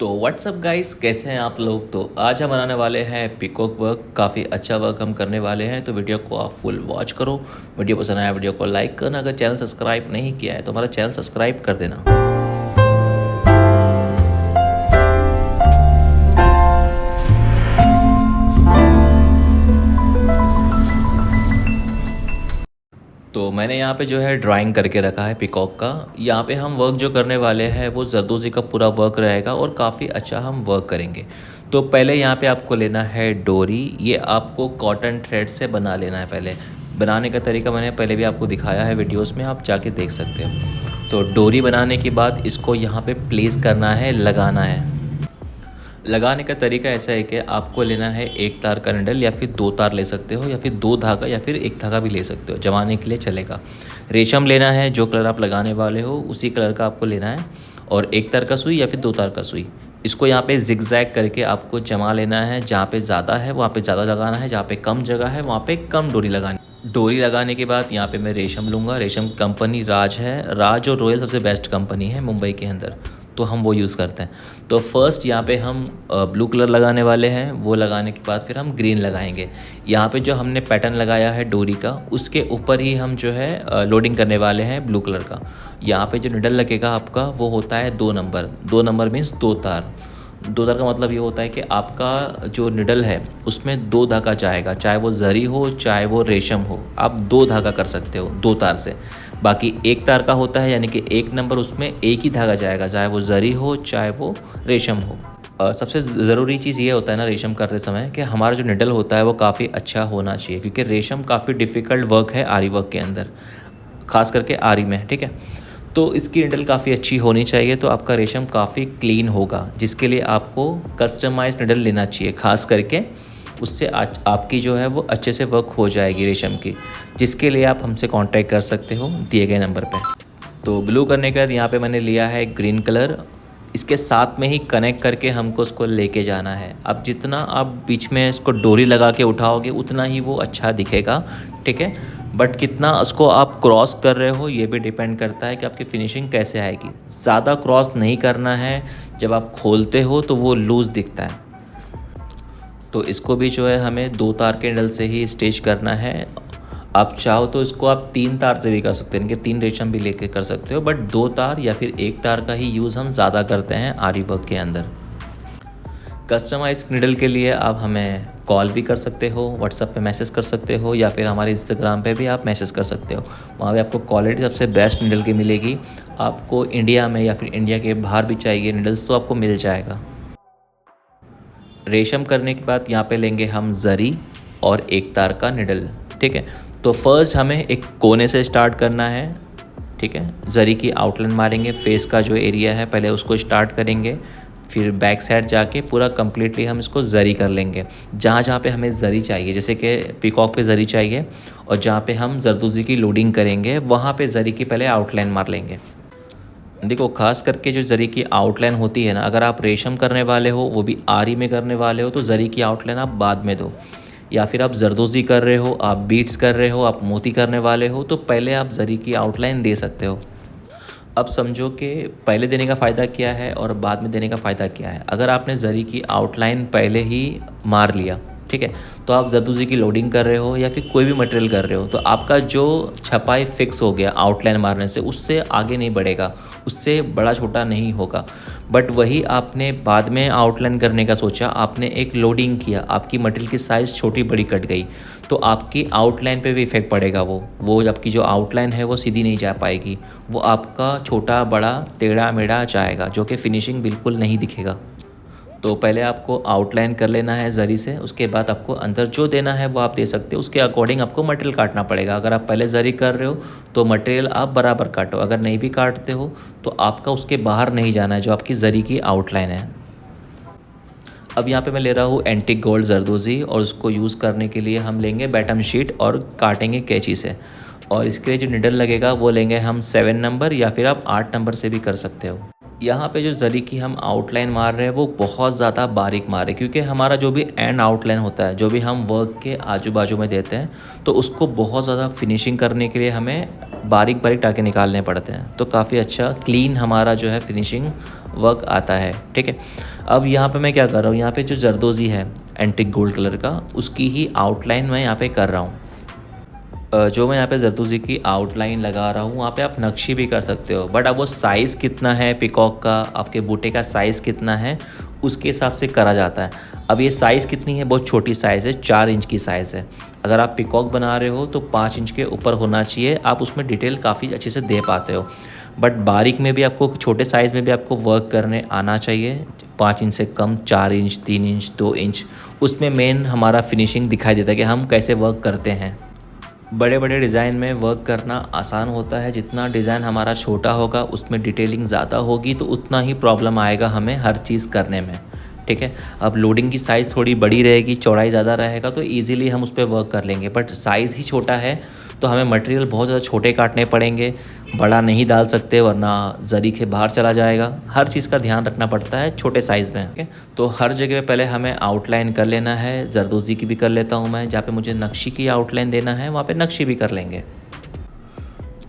तो WhatsApp guys, कैसे हैं आप लोग। तो आज हम बनाने वाले हैं पिकॉक वर्क। काफ़ी अच्छा वर्क हम करने वाले हैं, तो वीडियो को आप फुल वॉच करो। वीडियो पसंद आया वीडियो को लाइक करना। अगर चैनल सब्सक्राइब नहीं किया है तो हमारा चैनल सब्सक्राइब कर देना। तो मैंने यहाँ पे जो है ड्राइंग करके रखा है पिकॉक का। यहाँ पे हम वर्क जो करने वाले हैं वो जरदोज़ी का पूरा वर्क रहेगा और काफ़ी अच्छा हम वर्क करेंगे। तो पहले यहाँ पे आपको लेना है डोरी। ये आपको कॉटन थ्रेड से बना लेना है। पहले बनाने का तरीका मैंने पहले भी आपको दिखाया है वीडियोस में, आप जाके देख सकते हो। तो डोरी बनाने के बाद इसको यहाँ पे प्लेस करना है, लगाना है। लगाने का तरीका ऐसा है कि आपको लेना है एक तार का निडल, या फिर दो तार ले सकते हो, या फिर दो धागा, या फिर एक धागा भी ले सकते हो, जमाने के लिए चलेगा। रेशम लेना है, जो कलर आप लगाने वाले हो उसी कलर का आपको लेना है, और एक तार का सुई या फिर दो तार का सुई। इसको यहाँ पे जिगजैग करके आपको जमा लेना है। जहाँ पे ज़्यादा है वहाँ पे ज़्यादा लगाना है, जहाँ पे कम जगह है वहाँ पे कम डोरी लगानी। डोरी लगाने के बाद यहाँ पे मैं रेशम लूँगा। रेशम कंपनी राज है। राज और रॉयल सबसे बेस्ट कंपनी है मुंबई के अंदर, तो हम वो यूज़ करते हैं। तो फर्स्ट यहाँ पे हम ब्लू कलर लगाने वाले हैं। वो लगाने के बाद फिर हम ग्रीन लगाएंगे। यहाँ पे जो हमने पैटर्न लगाया है डोरी का, उसके ऊपर ही हम जो है लोडिंग करने वाले हैं ब्लू कलर का। यहाँ पे जो निडल लगेगा आपका वो होता है 2 नंबर। 2 नंबर मीन्स दो तार। दो तार का मतलब ये होता है कि आपका जो निडल है उसमें दो धागा जाएगा, चाहे वो जरी हो चाहे वो रेशम हो, आप दो धागा कर सकते हो दो तार से। बाकी एक तार का होता है, यानी कि एक नंबर, उसमें एक ही धागा जाएगा, चाहे वो जरी हो चाहे वो रेशम हो। सबसे ज़रूरी चीज़ ये होता है ना रेशम करते समय, कि हमारा जो निडल होता है वो काफ़ी अच्छा होना चाहिए, क्योंकि रेशम काफ़ी डिफ़िकल्ट वर्क है आरी वर्क के अंदर, ख़ास करके आरी में। ठीक है, तो इसकी निडल काफ़ी अच्छी होनी चाहिए, तो आपका रेशम काफ़ी क्लीन होगा, जिसके लिए आपको कस्टमाइज निडल लेना चाहिए खास करके। उससे आपकी जो है वो अच्छे से वर्क हो जाएगी रेशम की, जिसके लिए आप हमसे कांटेक्ट कर सकते हो दिए गए नंबर पे। तो ब्लू करने के बाद यहाँ पे मैंने लिया है ग्रीन कलर। इसके साथ में ही कनेक्ट करके हमको उसको लेके जाना है। अब जितना आप बीच में इसको डोरी लगा के उठाओगे उतना ही वो अच्छा दिखेगा। ठीक है, बट कितना उसको आप क्रॉस कर रहे हो ये भी डिपेंड करता है कि आपकी फिनिशिंग कैसे आएगी। ज़्यादा क्रॉस नहीं करना है, जब आप खोलते हो तो वो लूज़ दिखता है। तो इसको भी जो है हमें दो तार के निडल से ही स्टिच करना है। आप चाहो तो इसको आप तीन तार से भी कर सकते हैं, इनके तीन रेशम भी लेके कर सकते हो, बट दो तार या फिर एक तार का ही यूज़ हम ज़्यादा करते हैं आरी वर्क के अंदर। कस्टमाइज निडल के लिए आप हमें कॉल भी कर सकते हो, व्हाट्सएप पे मैसेज कर सकते हो, या फिर हमारे इंस्टाग्राम पे भी आप मैसेज कर सकते हो। वहाँ पे आपको क्वालिटी सबसे बेस्ट निडल की मिलेगी। आपको इंडिया में या फिर इंडिया के बाहर भी चाहिए निडल्स तो आपको मिल जाएगा। रेशम करने के बाद यहाँ पे लेंगे हम जरी और एक तार का निडल। ठीक है, तो फर्स्ट हमें एक कोने से स्टार्ट करना है। ठीक है, जरी की आउटलाइन मारेंगे, फेस का जो एरिया है पहले उसको स्टार्ट करेंगे, फिर बैक साइड जाके पूरा कम्प्लीटली हम इसको जरी कर लेंगे। जहाँ जहाँ पे हमें जरी चाहिए, जैसे कि पीकॉक पे जरी चाहिए और जहाँ पे हम जरदोज़ी की लोडिंग करेंगे वहाँ पे जरी की पहले आउटलाइन मार लेंगे। देखो, खास करके जो जरी की आउटलाइन होती है ना, अगर आप रेशम करने वाले हो वो भी आरी में करने वाले हो तो जरी की आउटलाइन आप बाद में दो, या फिर आप जरदोज़ी कर रहे हो, आप बीट्स कर रहे हो, आप मोती करने वाले हो तो पहले आप जरी की आउटलाइन दे सकते हो। अब समझो कि पहले देने का फ़ायदा क्या है और बाद में देने का फ़ायदा क्या है। अगर आपने जरी की आउटलाइन पहले ही मार लिया, ठीक है, तो आप जरदोज़ी की लोडिंग कर रहे हो या फिर कोई भी मटेरियल कर रहे हो तो आपका जो छपाई फिक्स हो गया आउटलाइन मारने से, उससे आगे नहीं बढ़ेगा, उससे बड़ा छोटा नहीं होगा। बट वही आपने बाद में आउटलाइन करने का सोचा, आपने एक लोडिंग किया, आपकी मटेरियल की साइज़ छोटी बड़ी कट गई, तो आपकी आउटलाइन पे भी इफ़ेक्ट पड़ेगा। वो आपकी जो आउटलाइन है वो सीधी नहीं जा पाएगी, वो आपका छोटा बड़ा टेढ़ा मेढ़ा जाएगा, जो कि फिनिशिंग बिल्कुल नहीं दिखेगा। तो पहले आपको आउटलाइन कर लेना है जरी से, उसके बाद आपको अंदर जो देना है वो आप दे सकते हो। उसके अकॉर्डिंग आपको मटेरियल काटना पड़ेगा। अगर आप पहले जरी कर रहे हो तो मटेरियल आप बराबर काटो, अगर नहीं भी काटते हो तो आपका उसके बाहर नहीं जाना है जो आपकी जरी की आउटलाइन है। अब यहाँ पे मैं ले रहा हूँ एंटीक गोल्ड जरदोज़ी, और उसको यूज़ करने के लिए हम लेंगे बैटम शीट और काटेंगे कैंची से। और इसके लिए जो निडल लगेगा वो लेंगे हम 7 नंबर, या फिर आप 8 नंबर से भी कर सकते हो। यहाँ पे जो जरी की हम आउटलाइन मार रहे हैं वो बहुत ज़्यादा बारीक मार रहे हैं, क्योंकि हमारा जो भी एंड आउटलाइन होता है, जो भी हम वर्क के आजू बाजू में देते हैं, तो उसको बहुत ज़्यादा फिनिशिंग करने के लिए हमें बारीक बारीक टाँके निकालने पड़ते हैं। तो काफ़ी अच्छा क्लीन हमारा जो है फिनिशिंग वर्क आता है। ठीक है, अब यहाँ पे मैं क्या कर रहा हूँ, यहाँ पे जो जरदोज़ी है एंटिक गोल्ड कलर का, उसकी ही आउटलाइन मैं यहाँ पे कर रहा हूँ। जो मैं यहाँ पे जरदोज़ी की आउटलाइन लगा रहा हूँ, वहाँ पे आप नक्शी भी कर सकते हो, बट अब वो साइज़ कितना है पिकॉक का, आपके बूटे का साइज़ कितना है, उसके हिसाब से करा जाता है। अब ये साइज़ कितनी है, बहुत छोटी साइज़ है, 4 इंच की साइज़ है। अगर आप पिकॉक बना रहे हो तो 5 इंच के ऊपर होना चाहिए, आप उसमें डिटेल काफ़ी अच्छे से दे पाते हो। बट बारीक में भी आपको, छोटे साइज़ में भी आपको वर्क करने आना चाहिए। 5 इंच से कम, 4 इंच, 3 इंच, 2 इंच, उसमें मेन हमारा फिनिशिंग दिखाई देता है कि हम कैसे वर्क करते हैं। बड़े बड़े डिज़ाइन में वर्क करना आसान होता है, जितना डिज़ाइन हमारा छोटा होगा उसमें डिटेलिंग ज़्यादा होगी, तो उतना ही प्रॉब्लम आएगा हमें हर चीज़ करने में। ठीक है, अब लोडिंग की साइज़ थोड़ी बड़ी रहेगी, चौड़ाई ज़्यादा रहेगा, तो ईज़िली हम उस पर वर्क कर लेंगे। बट साइज़ ही छोटा है तो हमें मटेरियल बहुत ज़्यादा छोटे काटने पड़ेंगे, बड़ा नहीं डाल सकते वरना जरी के बाहर चला जाएगा। हर चीज़ का ध्यान रखना पड़ता है छोटे साइज़ में। ओके, तो हर जगह पहले हमें आउटलाइन कर लेना है। जरदोज़ी की भी कर लेता हूँ मैं, जहाँ पे मुझे नक्शी की आउटलाइन देना है वहाँ पे नक्शी भी कर लेंगे।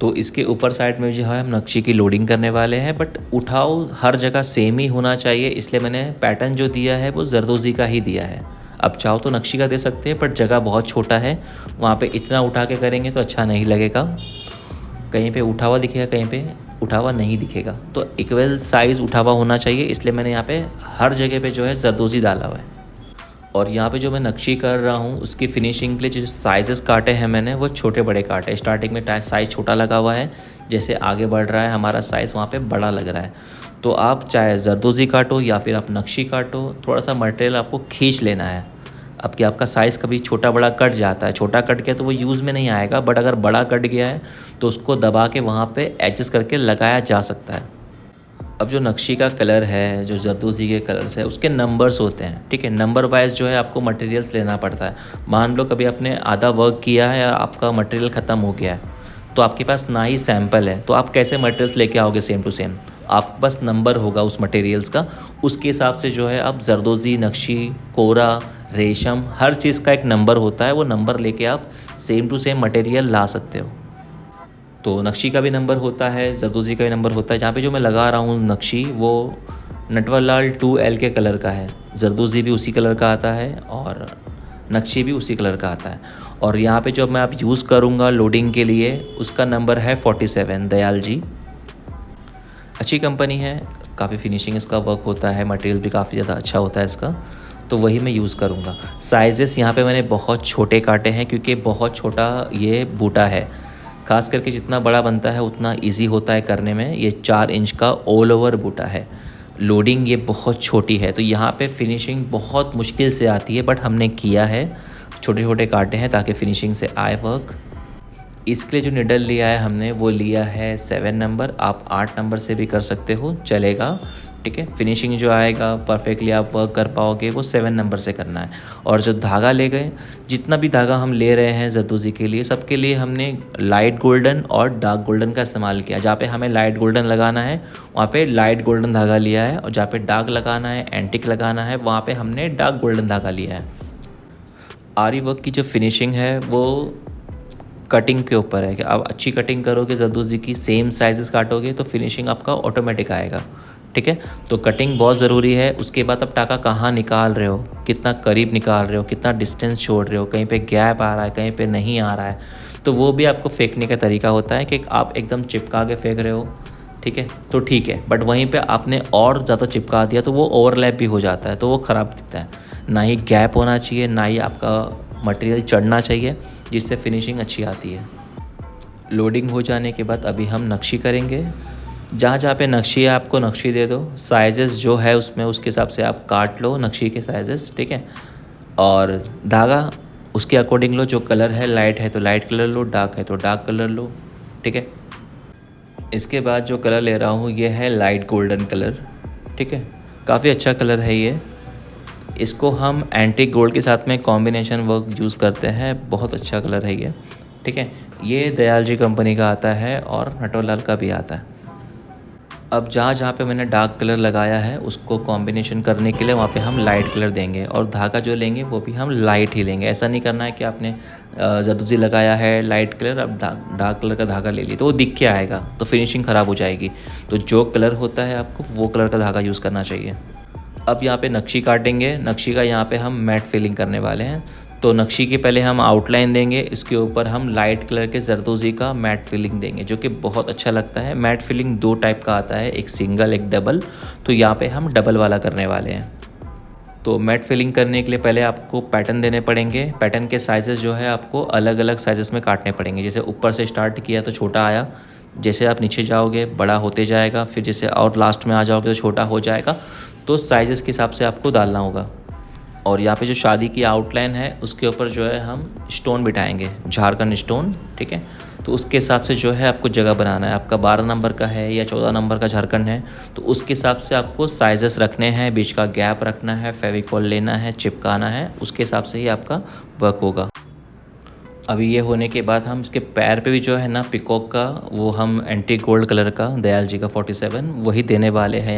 तो इसके ऊपर साइड में जो है हम नक्शी की लोडिंग करने वाले हैं, बट उठाव हर जगह सेम ही होना चाहिए, इसलिए मैंने पैटर्न जो दिया है वो जरदोज़ी का ही दिया है। अब चाहो तो नक्शी का दे सकते हैं, बट जगह बहुत छोटा है, वहाँ पे इतना उठा के करेंगे तो अच्छा नहीं लगेगा। कहीं पे उठा हुआ दिखेगा, कहीं पे उठा हुआ नहीं दिखेगा, तो इक्वल साइज़ उठा हुआ होना चाहिए, इसलिए मैंने यहाँ पे हर जगह पे जो है जरदोज़ी डाला हुआ है। और यहाँ पे जो मैं नक्शी कर रहा हूँ उसकी फिनिशिंग के लिए जो साइज़ेस काटे हैं मैंने, वो छोटे बड़े काटे। स्टार्टिंग में साइज़ छोटा लगा हुआ है, जैसे आगे बढ़ रहा है हमारा साइज़ वहाँ पे बड़ा लग रहा है। तो आप चाहे जरदोज़ी काटो या फिर आप नक्शी काटो, थोड़ा सा मटेरियल आपको खींच लेना है। अब कि आपका साइज़ कभी छोटा बड़ा कट जाता है, छोटा कट गया तो वो यूज़ में नहीं आएगा, बट अगर बड़ा कट गया है तो उसको दबा के वहाँ पे एडजस्ट करके लगाया जा सकता है। अब जो नक्शी का कलर है, जो जरदोज़ी के कलर्स है, उसके नंबर्स होते हैं। ठीक है, नंबर वाइज जो है आपको मटेरियल्स लेना पड़ता है। मान लो कभी आपने आधा वर्क किया है या आपका मटेरियल ख़त्म हो गया है, तो आपके पास ना ही सैंपल है, तो आप कैसे मटेरियल्स लेके आओगे सेम टू सेम। आपके पास नंबर होगा उस मटेरियल्स का, उसके हिसाब से जो है आप जरदोज़ी, नक्शी, कोरा, रेशम, हर चीज़ का एक नंबर होता है, वो नंबर लेके आप सेम टू सेम मटेरियल ला सकते हो। तो नक्शी का भी नंबर होता है, जरदोज़ी का भी नंबर होता है। जहाँ पे जो मैं लगा रहा हूँ नक्शी, वो नटवरलाल 2L के कलर का है, जरदोज़ी भी उसी कलर का आता है और नक्शी भी उसी कलर का आता है। और यहाँ पे जो मैं आप यूज़ करूँगा लोडिंग के लिए, उसका नंबर है 47, दयाल जी। अच्छी कंपनी है, काफ़ी फिनिशिंग इसका वर्क होता है, मटेरियल भी काफ़ी ज़्यादा अच्छा होता है इसका, तो वही मैं यूज़ करूँगा। साइज़ेस यहाँ पे मैंने बहुत छोटे काटे हैं, क्योंकि बहुत छोटा ये बूटा है। ख़ास करके जितना बड़ा बनता है उतना इजी होता है करने में। ये 4 इंच का ऑल ओवर बूटा है, लोडिंग ये बहुत छोटी है, तो यहाँ पे फिनिशिंग बहुत मुश्किल से आती है, बट हमने किया है, छोटे छोटे काटे हैं ताकि फिनिशिंग से आए वर्क। इसके लिए जो निडल लिया है हमने, वो लिया है 7 नंबर, आप 8 नंबर से भी कर सकते हो, चलेगा। ठीक है, फिनिशिंग जो आएगा परफेक्टली आप वर्क कर पाओगे, वो 7 नंबर से करना है। और जो धागा ले गए, जितना भी धागा हम ले रहे हैं जरदोज़ी के लिए, सबके लिए हमने लाइट गोल्डन और डार्क गोल्डन का इस्तेमाल किया। जहाँ पे हमें लाइट गोल्डन लगाना है वहाँ पे लाइट गोल्डन धागा लिया है, और जहाँ पे डार्क लगाना है, एंटिक लगाना है, वहाँ पे हमने डार्क गोल्डन धागा लिया है। आरी वर्क की जो फिनिशिंग है वो कटिंग के ऊपर है कि आप अच्छी कटिंग करोगे, जरदोज़ी की सेम साइजेस काटोगे तो फिनिशिंग आपका ऑटोमेटिक आएगा। ठीक है, तो कटिंग बहुत ज़रूरी है। उसके बाद आप टाका कहाँ निकाल रहे हो, कितना करीब निकाल रहे हो, कितना डिस्टेंस छोड़ रहे हो, कहीं पे गैप आ रहा है, कहीं पे नहीं आ रहा है, तो वो भी आपको फेंकने का तरीका होता है कि आप एकदम चिपका के फेंक रहे हो। ठीक है, तो ठीक है, बट वहीं पे आपने और ज़्यादा चिपका दिया तो वो ओवरलैप भी हो जाता है, तो वो ख़राब दिखता है। ना ही गैप होना चाहिए, ना ही आपका मटेरियल चढ़ना चाहिए, जिससे फिनिशिंग अच्छी आती है। लोडिंग हो जाने के बाद अभी हम नक्शी करेंगे। जहाँ जहाँ पे नक्शी है आपको नक्शी दे दो, साइजेस जो है उसमें उसके हिसाब से आप काट लो नक्शी के साइजेस। ठीक है, और धागा उसके अकॉर्डिंग लो, जो कलर है लाइट है तो लाइट कलर लो, डार्क है तो डार्क कलर लो। ठीक है, इसके बाद जो कलर ले रहा हूँ ये है लाइट गोल्डन कलर। ठीक है, काफ़ी अच्छा कलर है ये। इसको हम एंटीक गोल्ड के साथ में कॉम्बिनेशन वर्क यूज़ करते हैं, बहुत अच्छा कलर है ये। ठीक है, ये दयाल जी कंपनी का आता है और नटवरलाल का भी आता है। अब जहाँ जहाँ पे मैंने डार्क कलर लगाया है उसको कॉम्बिनेशन करने के लिए वहाँ पे हम लाइट कलर देंगे, और धागा जो लेंगे वो भी हम लाइट ही लेंगे। ऐसा नहीं करना है कि आपने जरदोज़ी लगाया है लाइट कलर, अब डार्क कलर का धागा ले ली तो वो दिख के आएगा, तो फिनिशिंग ख़राब हो जाएगी। तो जो कलर होता है आपको वो कलर का धागा यूज़ करना चाहिए। अब यहाँ पे नक्शी काटेंगे। नक्शी का यहाँ पे हम मैट फिलिंग करने वाले हैं। तो नक्शी के पहले हम आउटलाइन देंगे, इसके ऊपर हम लाइट कलर के जरदोज़ी का मैट फिलिंग देंगे, जो कि बहुत अच्छा लगता है। मैट फिलिंग 2 टाइप का आता है, एक सिंगल एक डबल। तो यहाँ पे हम डबल वाला करने वाले हैं। तो मैट फिलिंग करने के लिए पहले आपको पैटर्न देने पड़ेंगे। पैटर्न के साइज़ेस जो है आपको अलग अलग साइज़ेस में काटने पड़ेंगे। जैसे ऊपर से स्टार्ट किया तो छोटा आया, जैसे आप नीचे जाओगे बड़ा होते जाएगा, फिर जैसे और लास्ट में आ जाओगे तो छोटा हो जाएगा। तो साइज़ेस के हिसाब से आपको डालना होगा। और यहाँ पे जो शादी की आउटलाइन है उसके ऊपर जो है हम स्टोन बिठाएंगे, झारखंड स्टोन, ठीक है। तो उसके हिसाब से जो है आपको जगह बनाना है। आपका 12 नंबर का है या 14 नंबर का झारखंड है, तो उसके हिसाब से आपको साइजेस रखने हैं, बीच का गैप रखना है, फेविकॉल लेना है, चिपकाना है, उसके हिसाब से ही आपका वर्क होगा। अभी ये होने के बाद हम इसके पैर पे भी जो है ना पिकॉक का, वो हम एंटी गोल्ड कलर का दयाल जी का 47 वही देने वाले हैं।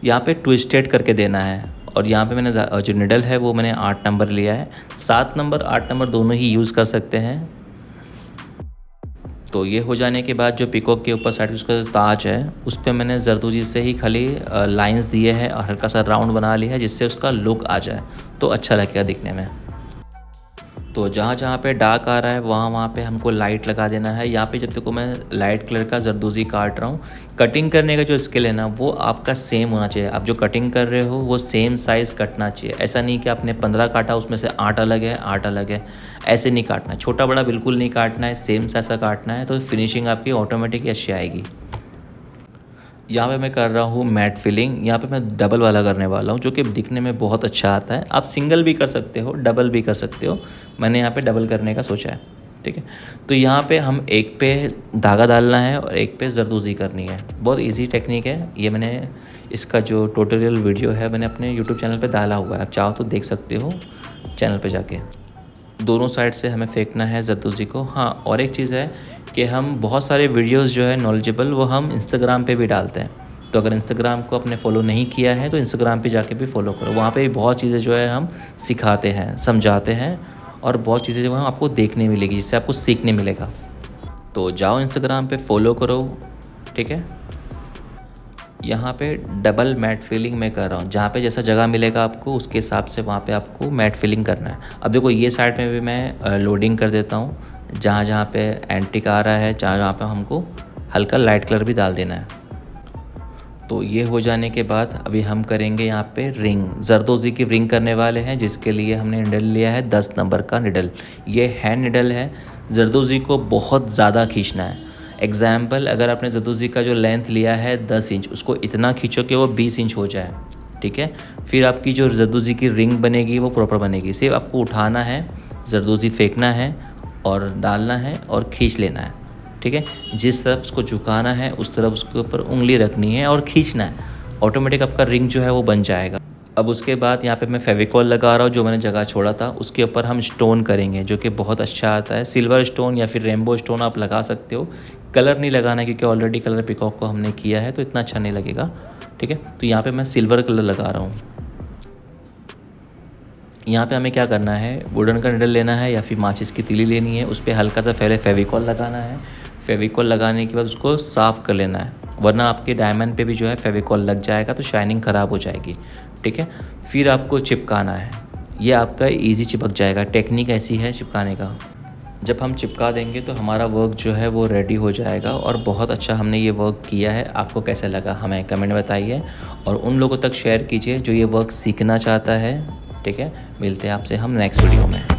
यहाँ पे ट्विस्टेड करके देना है। और यहाँ पे मैंने जो निडल है वो मैंने 8 नंबर लिया है। 7 नंबर 8 नंबर दोनों ही यूज़ कर सकते हैं। तो ये हो जाने के बाद जो पिकॉक के ऊपर साइड उसका ताज है उस पर मैंने जरदोज़ी से ही खाली लाइंस दिए हैं और हल्का सा राउंड बना लिया है, जिससे उसका लुक आ जाए तो अच्छा लगेगा दिखने में। तो जहाँ जहाँ पे डार्क आ रहा है वहाँ वहाँ पे हमको लाइट लगा देना है। यहाँ पे जब तक मैं लाइट कलर का जरदोज़ी काट रहा हूँ, कटिंग करने का जो स्किल है ना वो आपका सेम होना चाहिए। आप जो कटिंग कर रहे हो वो सेम साइज़ कटना चाहिए। ऐसा नहीं कि आपने 15 काटा उसमें से 8 अलग है 8 अलग है, ऐसे नहीं काटना है। छोटा बड़ा बिल्कुल नहीं काटना है, सेम साइज़ का काटना है, तो फिनिशिंग आपकी ऑटोमेटिक अच्छी आएगी। यहाँ पे मैं कर रहा हूँ मैट फिलिंग। यहाँ पे मैं डबल वाला करने वाला हूँ, जो कि दिखने में बहुत अच्छा आता है। आप सिंगल भी कर सकते हो, डबल भी कर सकते हो। मैंने यहाँ पे डबल करने का सोचा है, ठीक है। तो यहाँ पे हम एक पे धागा डालना है और एक पे जरदोज़ी करनी है। बहुत इजी टेक्निक है ये। मैंने इसका जो ट्यूटोरियल वीडियो है मैंने अपने यूट्यूब चैनल पर डाला हुआ है, आप चाहो तो देख सकते हो चैनल पर जाके। दोनों साइड से हमें फेंकना है जरदोज़ी को। हाँ, और एक चीज़ है कि हम बहुत सारे वीडियोस जो है नॉलेजेबल वो हम इंस्टाग्राम पे भी डालते हैं। तो अगर इंस्टाग्राम को आपने फॉलो नहीं किया है तो इंस्टाग्राम पे जाके भी फॉलो करो। वहाँ पे भी बहुत चीज़ें जो है हम सिखाते हैं, समझाते हैं, और बहुत चीज़ें जो है आपको देखने मिलेगी, जिससे आपको सीखने मिलेगा। तो जाओ इंस्टाग्राम पे फॉलो करो, ठीक है। यहाँ पे डबल मैट फिलिंग मैं कर रहा हूँ। जहाँ पे जैसा जगह मिलेगा आपको उसके हिसाब से वहाँ पे आपको मैट फिलिंग करना है। अब देखो ये साइड में भी मैं लोडिंग कर देता हूँ। जहाँ जहाँ पे एंटिक आ रहा है, जहाँ जहाँ पे हमको हल्का लाइट कलर भी डाल देना है। तो ये हो जाने के बाद अभी हम करेंगे यहाँ पे रिंग। जरदोज़ी की रिंग करने वाले हैं, जिसके लिए हमने निडल लिया है 10 नंबर का निडल। ये हैंड निडल है। जरदोज़ी को बहुत ज़्यादा खींचना है। एग्जाम्पल, अगर आपने जरदोज़ी का जो लेंथ लिया है 10 इंच, उसको इतना खींचो कि वो 20 इंच हो जाए, ठीक है। फिर आपकी जो जरदोज़ी की रिंग बनेगी वो प्रॉपर बनेगी। सिर्फ आपको उठाना है, जरदोज़ी फेंकना है और डालना है और खींच लेना है, ठीक है। जिस तरफ उसको झुकाना है उस तरफ उसके ऊपर उंगली रखनी है और खींचना है। ऑटोमेटिक आपका रिंग जो है वो बन जाएगा। अब उसके बाद यहाँ पे मैं फेविकॉल लगा रहा हूँ, जो मैंने जगह छोड़ा था उसके ऊपर हम स्टोन करेंगे, जो कि बहुत अच्छा आता है। सिल्वर स्टोन या फिर रेनबो स्टोन आप लगा सकते हो। कलर नहीं लगाना क्योंकि ऑलरेडी कलर पिकॉक को हमने किया है तो इतना अच्छा नहीं लगेगा, ठीक है। तो यहाँ पे मैं सिल्वर कलर लगा रहा हूँ। यहाँ पे हमें क्या करना है, वुडन का निडल लेना है या फिर माचिस की तीली लेनी है, उस पर हल्का सा पहले फेविकॉल लगाना है। फेविकॉल लगाने के बाद उसको साफ़ कर लेना है, वरना आपके डायमंड पे भी जो है फेविकॉल लग जाएगा तो शाइनिंग ख़राब हो जाएगी, ठीक है। फिर आपको चिपकाना है। ये आपका इजी चिपक जाएगा। टेक्निक ऐसी है चिपकाने का। जब हम चिपका देंगे तो हमारा वर्क जो है वो रेडी हो जाएगा। और बहुत अच्छा हमने ये वर्क किया है। आपको कैसा लगा हमें कमेंट में बताइए, और उन लोगों तक शेयर कीजिए जो ये वर्क सीखना चाहता है, ठीक है। मिलते हैं आपसे हम नेक्स्ट वीडियो में।